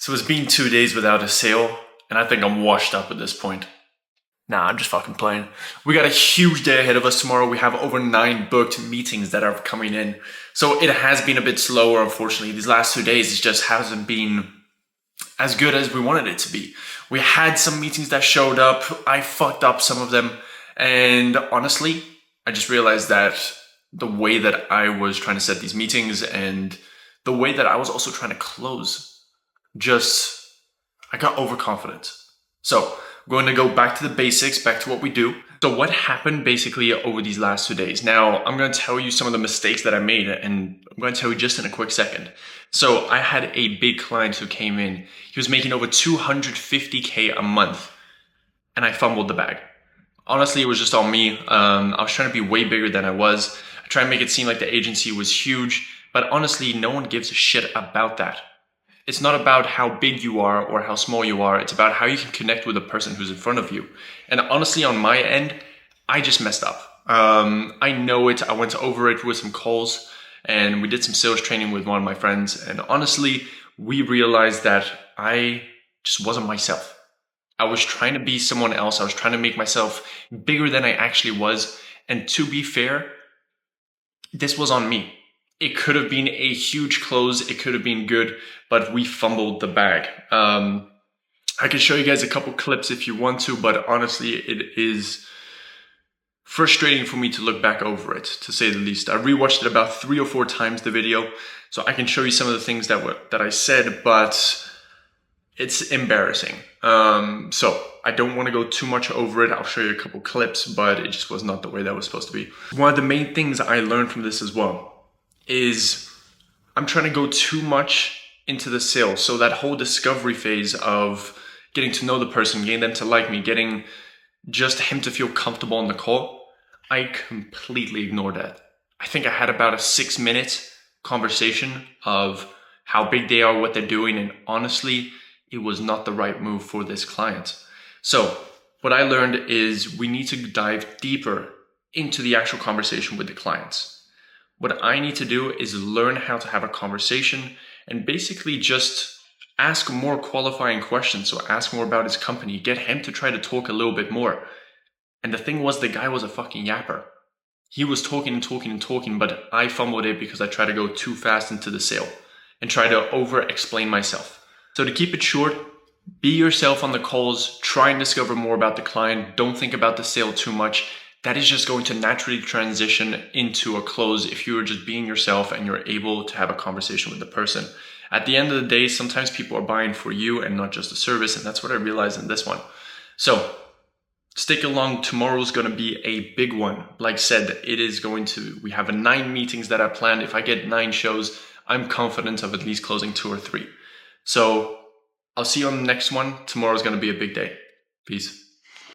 So it's been 2 days without a sale, and I think I'm washed up at this point. Nah, I'm just fucking playing. We got a huge day ahead of us tomorrow. We have over 9 booked meetings that are coming in. So it has been a bit slower, unfortunately. These last 2 days, it just hasn't been as good as we wanted it to be. We had some meetings that showed up. I fucked up some of them. And honestly, I just realized that the way that I was trying to set these meetings and the way that I was also trying to close, I got overconfident. So I'm going to go back to the basics, back to what we do. So what happened basically over these last 2 days? Now, I'm going to tell you some of the mistakes that I made, and I'm going to tell you just in a quick second. So I had a big client who came in. He was making over 250K a month, and I fumbled the bag. Honestly, it was just on me. I was trying to be way bigger than I was. I tried to make it seem like the agency was huge, but honestly, no one gives a shit about that. It's not about how big you are or how small you are. It's about how you can connect with the person who's in front of you. And honestly, on my end, I just messed up. I know it. I went over it with some calls, and we did some sales training with one of my friends. And honestly, we realized that I just wasn't myself. I was trying to be someone else. I was trying to make myself bigger than I actually was. And to be fair, this was on me. It could have been a huge close. It could have been good, but we fumbled the bag. I can show you guys a couple clips if you want to, but honestly, it is frustrating for me to look back over it, to say the least. I rewatched it about 3 or 4 times, the video, so I can show you some of the things that I said, but it's embarrassing. So I don't want to go too much over it. I'll show you a couple clips, but it just was not the way that was supposed to be. One of the main things I learned from this as well is I'm trying to go too much into the sales. So that whole discovery phase of getting to know the person, getting them to like me, getting just him to feel comfortable on the call, I completely ignored that. I think I had about a 6-minute conversation of how big they are, what they're doing, and honestly, it was not the right move for this client. So what I learned is we need to dive deeper into the actual conversation with the clients. What I need to do is learn how to have a conversation and basically just ask more qualifying questions. So ask more about his company, get him to try to talk a little bit more. And the thing was, the guy was a fucking yapper. He was talking and talking and talking, but I fumbled it because I tried to go too fast into the sale and try to over-explain myself. So to keep it short, be yourself on the calls, try and discover more about the client. Don't think about the sale too much. That is just going to naturally transition into a close if you're just being yourself and you're able to have a conversation with the person. At the end of the day, sometimes people are buying for you and not just the service, and that's what I realized in this one. So stick along. Tomorrow's going to be a big one. Like I said, we have 9 meetings that I planned. If I get 9 shows, I'm confident of at least closing 2 or 3. So I'll see you on the next one. Tomorrow's going to be a big day. Peace.